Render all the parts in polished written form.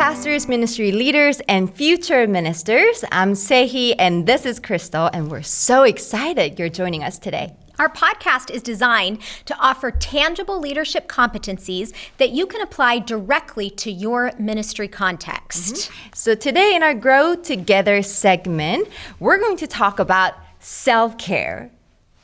pastors, ministry leaders, and future ministers. I'm Saehee, and this is Crystal, and we're so excited you're joining us today. Our podcast is designed to offer tangible leadership competencies that you can apply directly to your ministry context. So today in our Grow Together segment, we're going to talk about self-care.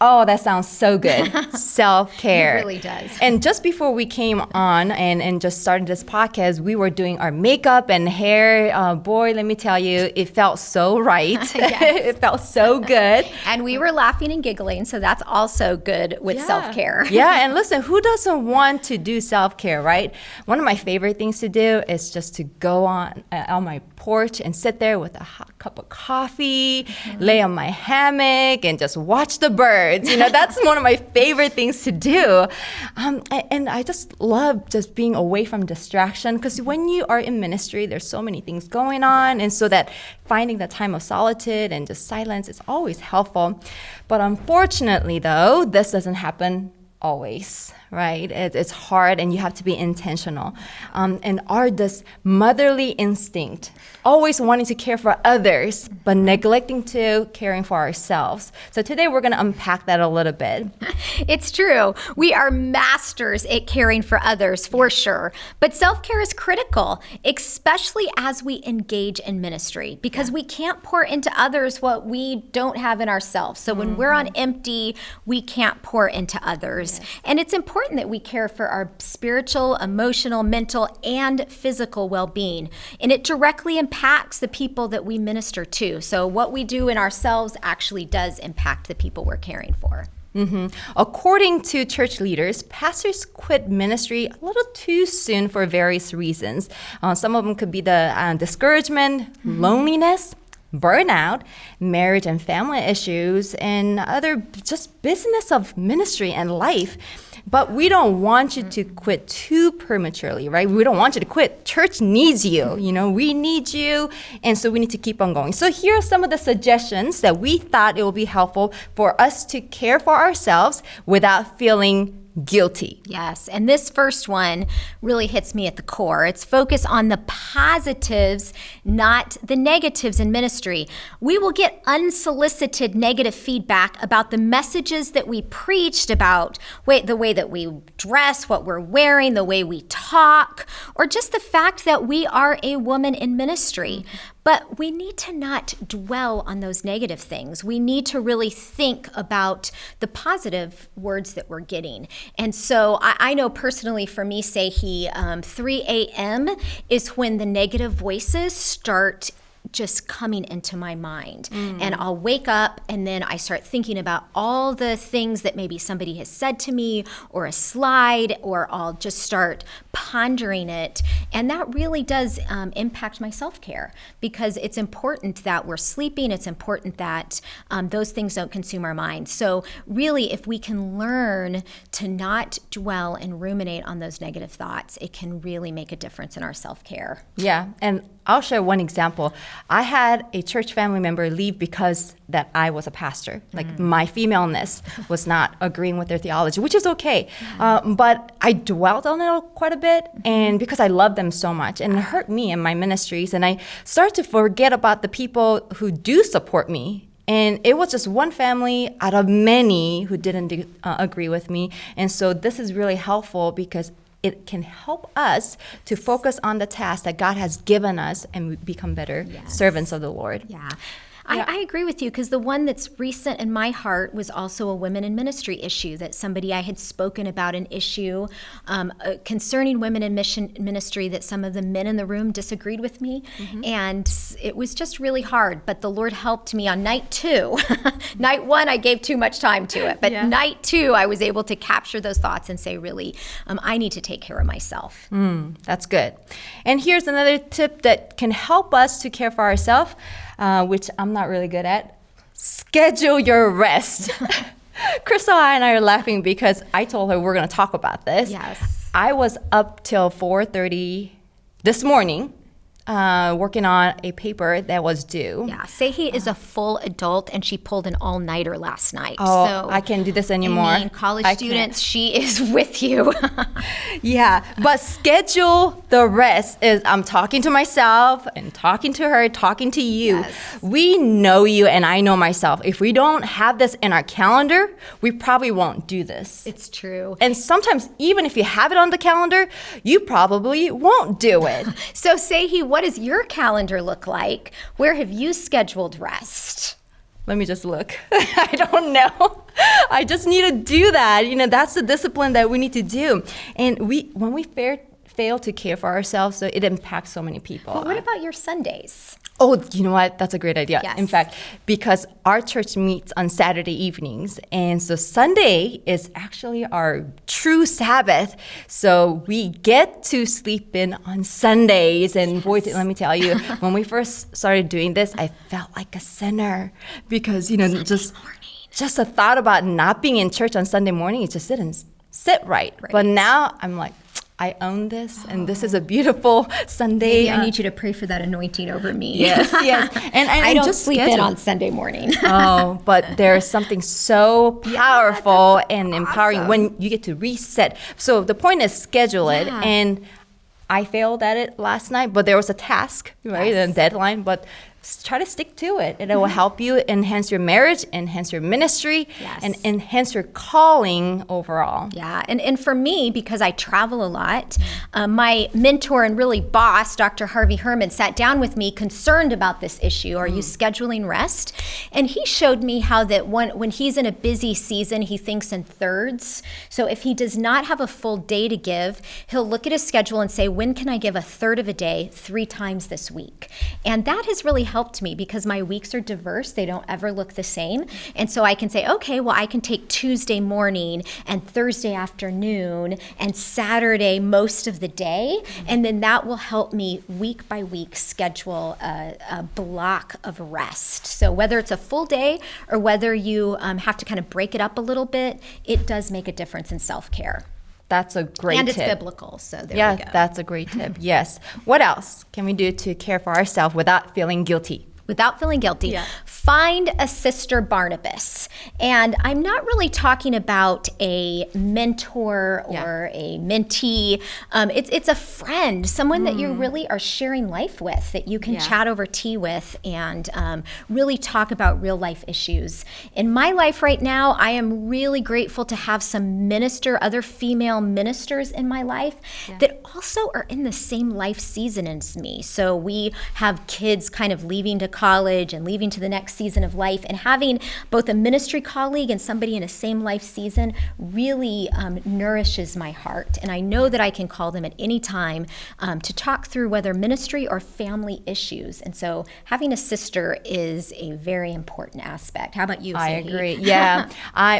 Oh, that sounds so good. Self-care. It really does. And just before we came on and just started this podcast, we were doing our makeup and hair. Boy, let me tell you, it felt so right. It felt so good. And we were laughing and giggling, so that's also good with self-care. Yeah, and listen, who doesn't want to do self-care, right? One of my favorite things to do is just to go on my porch and sit there with a hot cup of coffee, lay on my hammock, and just watch the birds. You know, that's one of my favorite things to do. And I just love just being away from distraction, because when you are in ministry, there's so many things going on. And so that finding the time of solitude and just silence is always helpful. But unfortunately, though, this doesn't happen always, right? It's hard, and you have to be intentional. And this motherly instinct, always wanting to care for others, but neglecting to caring for ourselves. So today we're going to unpack that a little bit. It's true. We are masters at caring for others, for sure. But self-care is critical, especially as we engage in ministry, because we can't pour into others what we don't have in ourselves. So when we're on empty, we can't pour into others. Yes. And it's important that we care for our spiritual, emotional, mental, and physical well-being. And it directly impacts the people that we minister to. So what we do in ourselves actually does impact the people we're caring for. According to church leaders, pastors quit ministry a little too soon for various reasons. Some of them could be the discouragement, loneliness, burnout, marriage and family issues, and other just business of ministry and life. But we don't want you to quit too prematurely, right? We don't want you to quit. Church needs you. You know, we need you. And so we need to keep on going. So here are some of the suggestions that we thought it would be helpful for us to care for ourselves without feeling guilty. Yes, and this first one really hits me at the core. It's focus on the positives, not the negatives in ministry. We will get unsolicited negative feedback about the messages that we preached, about the way that we dress, what we're wearing, the way we talk, or just the fact that we are a woman in ministry. But we need to not dwell on those negative things. We need to really think about the positive words that we're getting. And so I know personally for me, Saehee, 3 a.m. is when the negative voices start just coming into my mind. And I'll wake up and then I start thinking about all the things that maybe somebody has said to me, or a slide, or I'll just start pondering it. And that really does impact my self-care, because it's important that we're sleeping. It's important that those things don't consume our mind. So really, if we can learn to not dwell and ruminate on those negative thoughts, it can really make a difference in our self-care. Yeah, and I'll share one example. I had a church family member leave because that I was a pastor. Like my femaleness was not agreeing with their theology, which is okay. But I dwelt on it quite a bit, and because I love them so much, and it hurt me in my ministries, and I started to forget about the people who do support me. And it was just one family out of many who didn't agree with me. And so this is really helpful, because it can help us to focus on the task that God has given us and become better servants of the Lord. Yeah. I agree with you, because the one that's recent in my heart was also a women in ministry issue, that somebody I had spoken about an issue concerning women in ministry that some of the men in the room disagreed with me. And it was just really hard. But the Lord helped me on night 2. Night 1, I gave too much time to it. But night 2, I was able to capture those thoughts and say, really, I need to take care of myself. That's good. And here's another tip that can help us to care for ourselves, which I'm not really good at. Schedule your rest. Crystal and I are laughing because I told her we're going to talk about this. Yes. I was up till 4:30 this morning working on a paper that was due. Yeah, Saehee is a full adult, and she pulled an all-nighter last night. Oh, so, I can't do this anymore. I mean, college students, she is with you. Yeah, but schedule the rest. Is I'm talking to myself and talking to her, talking to you. Yes. We know you and I know myself. If we don't have this in our calendar, we probably won't do this. It's true. And sometimes even if you have it on the calendar, you probably won't do it. So, Saehee, what does your calendar look like? Where have you scheduled rest? Let me just look. I don't know. I just need to do that. That's the discipline that we need to do. And when we fail to care for ourselves, so it impacts so many people. But what about your Sundays? Oh, you know what? That's a great idea. Yes. In fact, because our church meets on Saturday evenings, and so Sunday is actually our true Sabbath. So we get to sleep in on Sundays. And boy, let me tell you, when we first started doing this, I felt like a sinner because, just a thought about not being in church on Sunday morning, it just didn't sit right. But now I'm like, I own this, and this is a beautiful Sunday. Maybe I need you to pray for that anointing over me. Yes. And I don't just sleep in schedule. on Sunday morning. Oh, but there's something so powerful and empowering awesome. when you get to reset. So the point is schedule it, Yeah. and I failed at it last night, but there was a task, right, Yes. and a deadline, but try to stick to it, and it will help you enhance your marriage, enhance your ministry, Yes. and enhance your calling overall. Yeah, and for me, because I travel a lot, my mentor and really boss, Dr. Harvey Herman, sat down with me concerned about this issue. Are you scheduling rest? And he showed me how that when he's in a busy season, he thinks in thirds. So if he does not have a full day to give, he'll look at his schedule and say, when can I give a third of a day 3 times this week? And that has really helped me because my weeks are diverse. They don't ever look the same. And so I can say, okay, well, I can take Tuesday morning and Thursday afternoon and Saturday most of the day. And then that will help me week by week schedule a block of rest. So whether it's a full day or whether you have to kind of break it up a little bit, it does make a difference in self-care. That's a great And tip. it's biblical, so there we go. That's a great tip. Yes. What else can we do to care for ourselves without feeling guilty? Without feeling guilty, Yeah. find a sister Barnabas. And I'm not really talking about a mentor or a mentee. It's a friend, someone that you really are sharing life with, that you can chat over tea with and really talk about real life issues. In my life right now, I am really grateful to have some other female ministers in my life that also are in the same life season as me. So we have kids kind of leaving to college and leaving to the next season of life, and having both a ministry colleague and somebody in a same life season really nourishes my heart. And I know that I can call them at any time to talk through whether ministry or family issues. And so having a sister is a very important aspect. How about you, I Saehee? agree. Yeah.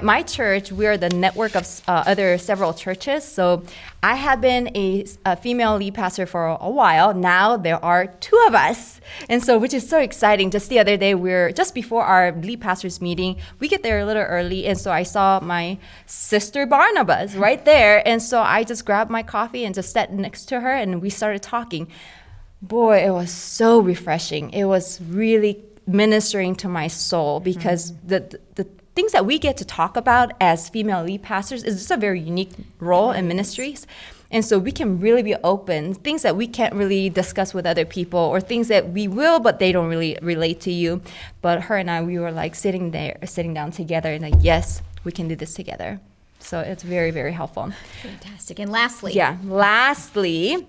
My church, we're the network of several churches. So I have been a female lead pastor for a while. Now there are 2 of us. And so, which is so exciting. Just the other day, just before our lead pastors meeting, we get there a little early. And so I saw my sister Barnabas right there. And so I just grabbed my coffee and just sat next to her and we started talking. Boy, it was so refreshing. It was really ministering to my soul because the things that we get to talk about as female lead pastors is just a very unique role in ministries. And so we can really be open, things that we can't really discuss with other people or things that we will, but they don't really relate to you. But her and I, we were like sitting down together and like, yes, we can do this together. So it's very, very helpful. Fantastic. And lastly, Lastly,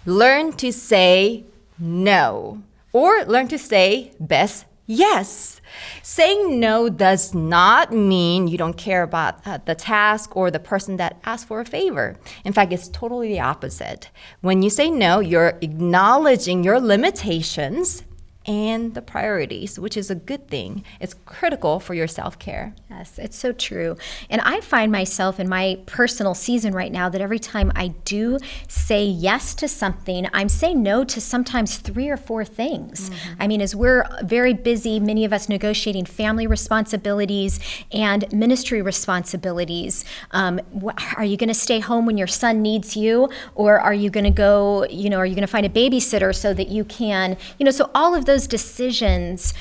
learn to say no or learn to say best yes. Saying no does not mean you don't care about the task or the person that asked for a favor. In fact, it's totally the opposite. When you say no, you're acknowledging your limitations and the priorities, which is a good thing. It's critical for your self-care. Yes, it's so true. And I find myself in my personal season right now that every time I do say yes to something, I'm saying no to sometimes 3 or 4 things. I mean, as we're very busy, many of us negotiating family responsibilities and ministry responsibilities, are you going to stay home when your son needs you? Or are you going to go, are you going to find a babysitter so that you can, so all of those decisions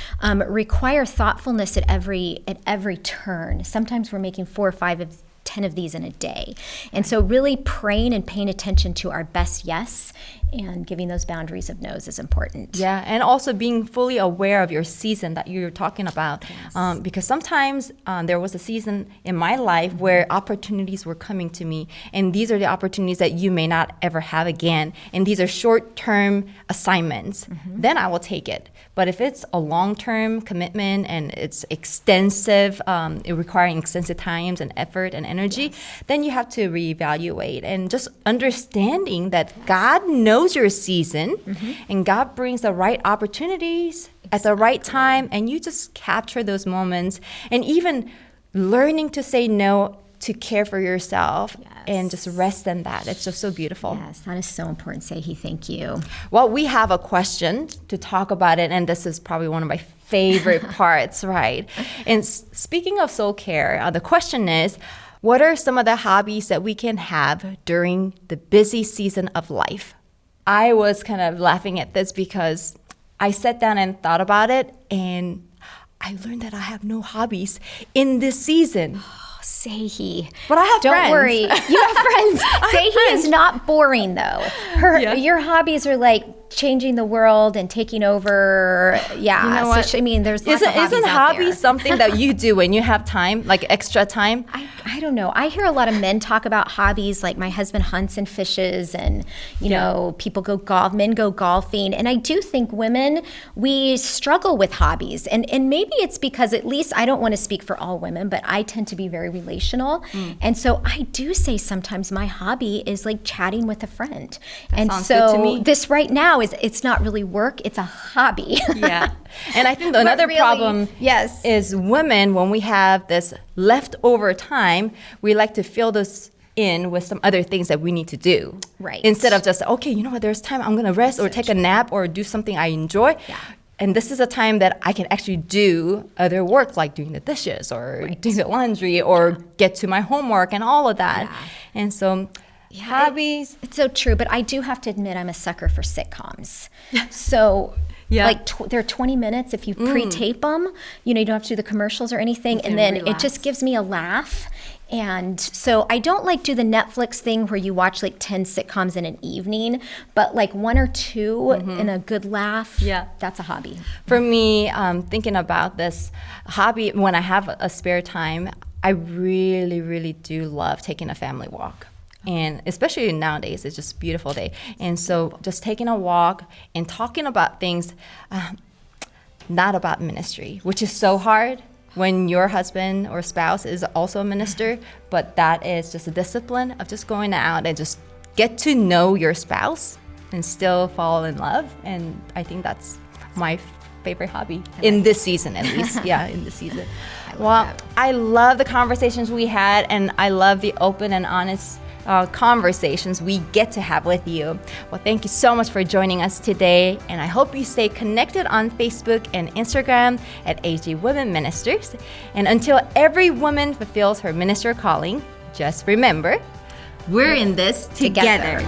require thoughtfulness at every turn. Sometimes we're making 4 or 5 of 10 of these in a day. And so really praying and paying attention to our best yes and giving those boundaries of no's is important. Yeah, and also being fully aware of your season that you're talking about. Yes. Because sometimes there was a season in my life where opportunities were coming to me, and these are the opportunities that you may not ever have again. And these are short-term assignments. Then I will take it. But if it's a long-term commitment and it's extensive, requiring extensive times and effort and energy, then you have to reevaluate. And just understanding that God knows your season and God brings the right opportunities at the right time, and you just capture those moments. And even learning to say no to care for yourself and just rest in that. It's just so beautiful. Yes, that is so important, Saehee. Thank you. Well, we have a question to talk about it, and this is probably one of my favorite parts, right? And speaking of soul care, the question is, what are some of the hobbies that we can have during the busy season of life? I was kind of laughing at this because I sat down and thought about it, and I learned that I have no hobbies in this season. Saehee. But I have Don't friends. worry. You have friends. Saehee is not boring, though. Your hobbies are like changing the world and taking over. Yeah. You know what? So, there's lots of hobbies Isn't out hobby there. something that you do when you have time, like extra time? I don't know. I hear a lot of men talk about hobbies, like my husband hunts and fishes, and people go golf, men go golfing, and I do think women, we struggle with hobbies, and maybe it's because, at least I don't want to speak for all women, but I tend to be very relational, and so I do say sometimes my hobby is like chatting with a friend, sounds good to me. This right now it's not really work; it's a hobby. Yeah. And I think another problem is women, when we have this leftover time, we like to fill this in with some other things that we need to do. Right. Instead of just, okay, you know what, there's time, I'm going to rest or take a nap or do something I enjoy. Yeah. And this is a time that I can actually do other work, like doing the dishes or doing the laundry or get to my homework and all of that. Yeah. And so hobbies. It's so true, but I do have to admit I'm a sucker for sitcoms. So they're 20 minutes if you pre-tape them. You don't have to do the commercials or anything, and then it just gives me a laugh. And so I don't do the Netflix thing where you watch 10 sitcoms in an evening, but 1 or 2 in a good laugh. Yeah, that's a hobby. For me, thinking about this hobby, when I have a spare time, I really, really do love taking a family walk. And especially nowadays, it's just a beautiful day. And so just taking a walk and talking about things, not about ministry, which is so hard when your husband or spouse is also a minister. But that is just a discipline of just going out and just get to know your spouse and still fall in love. And I think that's my favorite hobby in this season, at least. Yeah, in this season. I love the conversations we had, and I love the open and honest conversations we get to have with you. Well, thank you so much for joining us today, and I hope you stay connected on Facebook and Instagram at AG Women Ministers. And until every woman fulfills her minister calling, just remember, we're in this together.